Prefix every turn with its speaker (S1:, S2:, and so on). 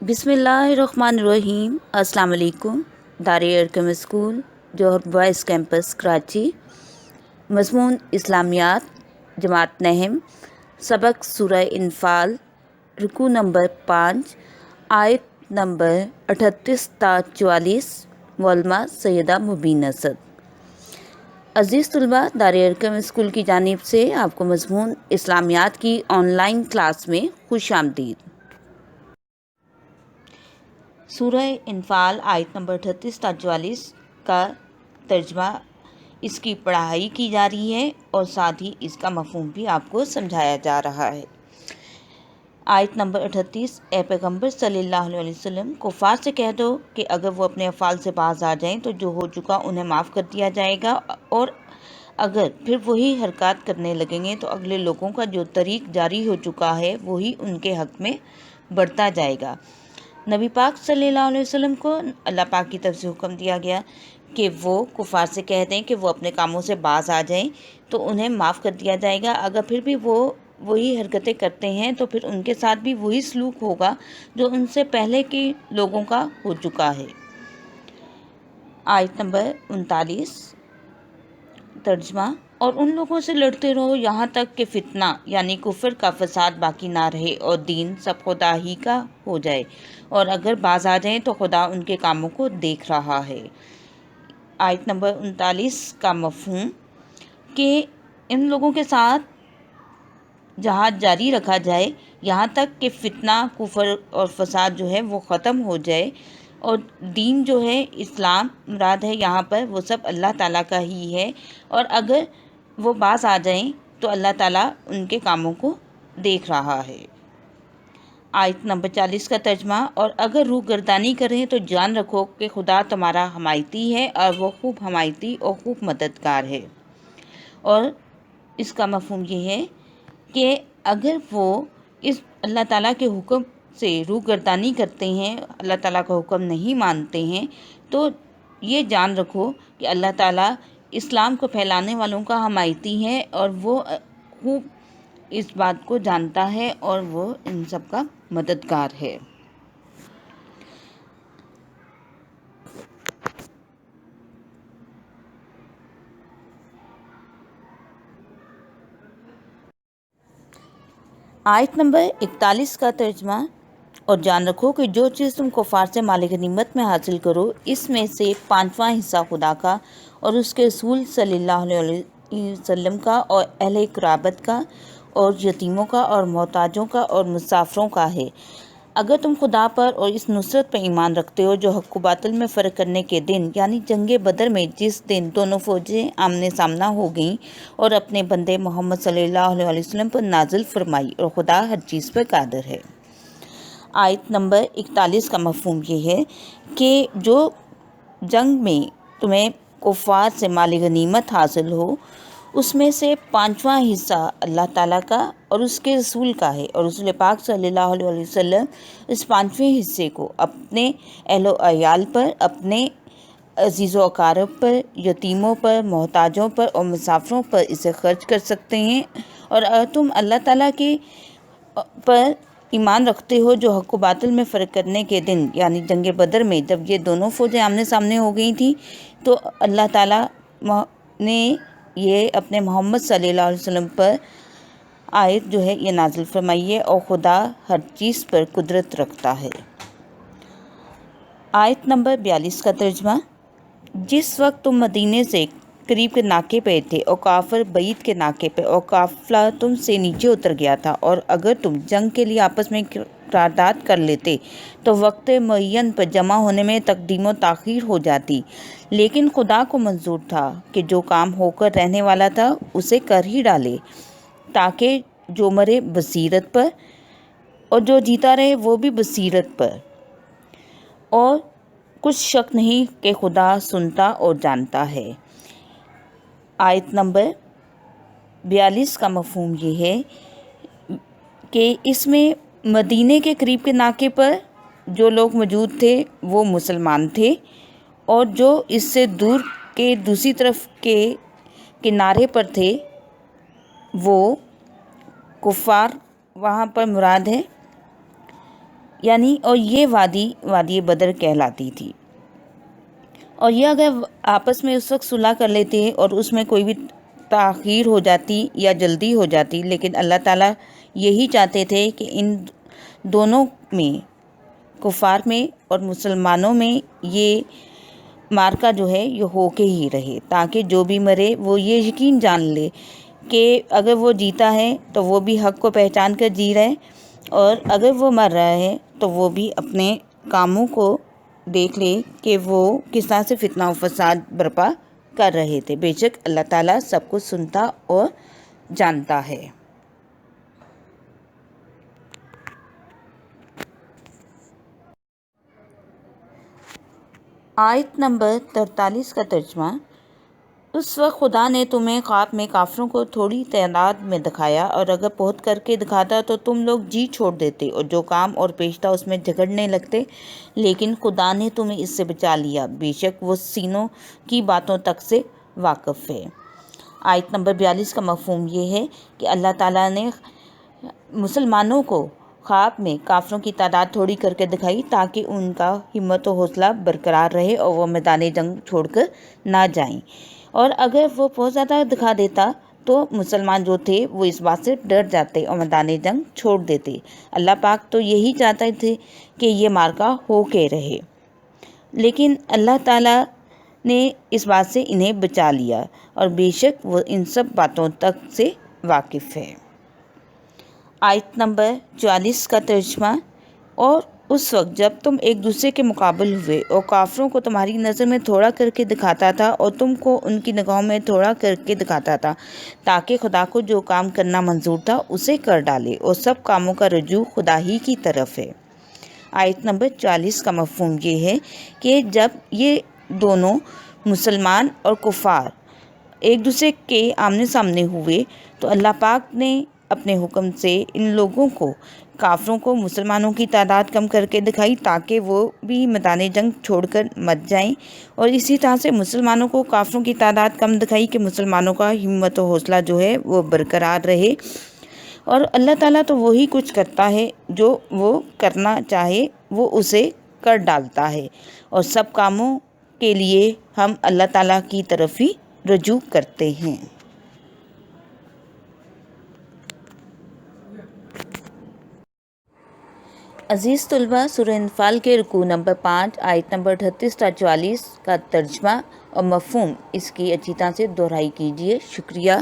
S1: बिस्मिल्लाहिर्रहमानिर्रहीम। अस्सलाम वालेकुम। दारुल अरकम स्कूल जौहर बॉयज़ कैंपस कराची। मज़मून इस्लामियात जमात नहम, सबक सूरह इन्फाल, रुकू नंबर 5, आयत नंबर 38 ता 44। मौलमा सैयदा मुबीन असद। अज़ीज़ तलबा, दारुल अरकम स्कूल की जानिब से आपको मज़मून इस्लामियात की ऑनलाइन क्लास में खुश आमदीद। सूरह इन्फाल आयत नंबर 38 ता 44 का तर्जमा इसकी पढ़ाई की जा रही है और साथ ही इसका मफ़हूम भी आपको समझाया जा रहा है। आयत नंबर 38, ए पैगम्बर सल्लल्लाहु अलैहि वसल्लम, कुफ़ार से कह दो कि अगर वो अपने अफ़ाल से बाज आ जाएं तो जो हो चुका उन्हें माफ़ कर दिया जाएगा, और अगर फिर वही हरकत करने लगेंगे तो अगले लोगों का जो तरीक़ जारी हो चुका है वही उनके हक़ में बढ़ता जाएगा। नबी पाक सल्लल्लाहु अलैहि वसल्लम को अल्लाह पाक की तरफ से हुक्म दिया गया कि वो कुफ़ार से कह दें कि वो अपने कामों से बाज आ जाएं तो उन्हें माफ़ कर दिया जाएगा। अगर फिर भी वो वही हरकतें करते हैं तो फिर उनके साथ भी वही सलूक होगा जो उनसे पहले के लोगों का हो चुका है। आयत नंबर 39, तर्जमा, और उन लोगों से लड़ते रहो यहाँ तक कि फितना यानी कुफर का फसाद बाकी ना रहे और दीन सब खुदा ही का हो जाए, और अगर बाज आ जाएं तो खुदा उनके कामों को देख रहा है। आयत नंबर 39 का मफ़हूम कि इन लोगों के साथ जहाद जारी रखा जाए यहाँ तक कि फितना, कुफर और फसाद जो है वो ख़त्म हो जाए, और दीन जो है इस्लाम मुराद है यहाँ पर, वो सब अल्लाह ताला का ही है, और अगर वो बाज आ जाएं तो अल्लाह ताला उनके कामों को देख रहा है। आयत नंबर 40 का तर्जमा, और अगर रूह गर्दानी करें तो जान रखो कि खुदा तुम्हारा हमायती है और वो खूब हमायती और खूब मददगार है। और इसका मफ़हूम ये है कि अगर वो इस अल्लाह ताला के हुक्म से रूह गर्दानी करते हैं, अल्लाह ताला का हुक्म नहीं मानते हैं, तो ये जान रखो कि अल्लाह ताला इस्लाम को फैलाने वालों का हमायती है और वो खूब इस बात को जानता है और वो इन सब का मददगार है। आयत नंबर 41 का तर्जमा, और जान रखो कि जो चीज़ तुम कुफ़ार से माल गनीमत में हासिल करो इसमें से 5वां हिस्सा खुदा का और उसके रसूल सल्लल्लाहु अलैहि वसल्लम का और अहले क़राबत का और यतीमों का और मोहताजों का और मुसाफिरों का है। अगर तुम खुदा पर और इस नुसरत पर ईमान रखते हो जो हक़ व बातिल में फ़र्क करने के दिन यानी जंग बदर में जिस दिन दोनों फ़ौजें आमने सामना हो गईं और अपने बंदे मोहम्मद सल्लल्लाहु अलैहि वसल्लम पर नाजिल फरमाई, और खुदा हर चीज़ पर कादिर है। आयत नंबर 41 का मफ़हूम ये है कि जो जंग में तुम्हें कुफ़ार से माल गनीमत हासिल हो उसमें से 5वां हिस्सा अल्लाह ताला का और उसके रसूल का है, और रसूल पाक सल्लल्लाहु अलैहि वसल्लम इस 5वें हिस्से को अपने अहलो अयाल पर, अपने अजीज़ व अकारब पर, यतीमों पर, मोहताजों पर और मुसाफिरों पर इसे खर्च कर सकते हैं। और अगर तुम अल्लाह ताला के पर ईमान रखते हो जो हक़ व बातिल में फ़र्क करने के दिन यानी जंग बदर में जब ये दोनों फ़ौजें आमने सामने हो गई थी तो अल्लाह ताला ने ये अपने मोहम्मद सल्लल्लाहु अलैहि वसल्लम पर आयत जो है ये नाजिल फरमाई है, और खुदा हर चीज़ पर कुदरत रखता है। आयत नंबर 42 का तर्जमा, जिस वक्त तुम मदीने से करीब के नाके पे थे और काफिर बईत के नाके पे और काफिला तुमसे नीचे उतर गया था, और अगर तुम जंग के लिए आपस में करारदाद कर लेते तो वक्त मुअय्यन पर जमा होने में तकदीम ताख़ीर हो जाती, लेकिन खुदा को मंजूर था कि जो काम होकर रहने वाला था उसे कर ही डाले, ताकि जो मरे बसीरत पर और जो जीता रहे वो भी बसीरत पर, और कुछ शक नहीं कि खुदा सुनता और जानता है। आयत नंबर 42 का मफ़हूम ये है कि इसमें मदीने के करीब के नाके पर जो लोग मौजूद थे वो मुसलमान थे, और जो इससे दूर के दूसरी तरफ के किनारे पर थे वो कुफ़ार वहाँ पर मुराद है। یعنی اور یہ وادی بدر کہلاتی تھی۔ اور یہ اگر آپس میں اس وقت صلح کر لیتے اور اس میں کوئی بھی تاخیر ہو جاتی یا جلدی ہو جاتی، لیکن اللہ تعالیٰ یہی چاہتے تھے کہ ان دونوں میں، کفار میں اور مسلمانوں میں، یہ مارکا جو ہے یہ ہو کے ہی رہے، تاکہ جو بھی مرے وہ یہ یقین جان لے کہ اگر وہ جیتا ہے تو وہ بھی حق کو پہچان کر جی رہے، اور اگر وہ مر رہا ہے تو وہ بھی اپنے کاموں کو دیکھ لے کہ وہ کس طرح سے فتنہ و فساد برپا کر رہے تھے۔ بے شک اللہ تعالیٰ سب کچھ سنتا اور جانتا ہے۔ آیت نمبر 43 کا ترجمہ۔ اس وقت خدا نے تمہیں خواب میں کافروں کو تھوڑی تعداد میں دکھایا، اور اگر بہت کر کے دکھاتا تو تم لوگ جی چھوڑ دیتے اور جو کام اور پیش تھا اس میں جھگڑنے لگتے، لیکن خدا نے تمہیں اس سے بچا لیا، بے شک وہ سینوں کی باتوں تک سے واقف ہے۔ آیت نمبر 42 کا مفہوم یہ ہے کہ اللہ تعالیٰ نے مسلمانوں کو خواب میں کافروں کی تعداد تھوڑی کر کے دکھائی تاکہ ان کا ہمت و حوصلہ برقرار رہے اور وہ میدان جنگ چھوڑ کر نہ جائیں، اور اگر وہ بہت زیادہ دکھا دیتا تو مسلمان جو تھے وہ اس بات سے ڈر جاتے اور میدان جنگ چھوڑ دیتے۔ اللہ پاک تو یہی چاہتے تھے کہ یہ مارکا ہو کے رہے، لیکن اللہ تعالیٰ نے اس بات سے انہیں بچا لیا، اور بے شک وہ ان سب باتوں تک سے واقف ہے۔ آیت نمبر 44 کا ترجمہ۔ اور اس وقت جب تم ایک دوسرے کے مقابل ہوئے اور کافروں کو تمہاری نظر میں تھوڑا کر کے دکھاتا تھا اور تم کو ان کی نگاہوں میں تھوڑا کر کے دکھاتا تھا، تاکہ خدا کو جو کام کرنا منظور تھا اسے کر ڈالے، اور سب کاموں کا رجوع خدا ہی کی طرف ہے۔ آیت نمبر 40 کا مفہوم یہ ہے کہ جب یہ دونوں مسلمان اور کفار ایک دوسرے کے آمنے سامنے ہوئے تو اللہ پاک نے اپنے حکم سے ان لوگوں کو، کافروں کو، مسلمانوں کی تعداد کم کر کے دکھائی تاکہ وہ بھی میدان جنگ چھوڑ کر مت جائیں، اور اسی طرح سے مسلمانوں کو کافروں کی تعداد کم دکھائی کہ مسلمانوں کا ہمت و حوصلہ جو ہے وہ برقرار رہے۔ اور اللہ تعالیٰ تو وہی کچھ کرتا ہے جو وہ کرنا چاہے وہ اسے کر ڈالتا ہے، اور سب کاموں کے لیے ہم اللہ تعالیٰ کی طرف ہی رجوع کرتے ہیں۔ عزیز طلباء، سورہ انفال کے رکوع نمبر 5 آیت نمبر 38 تا 44 کا ترجمہ اور مفہوم اس کی اچھی طرح سے دہرائی کیجیے۔ شکریہ۔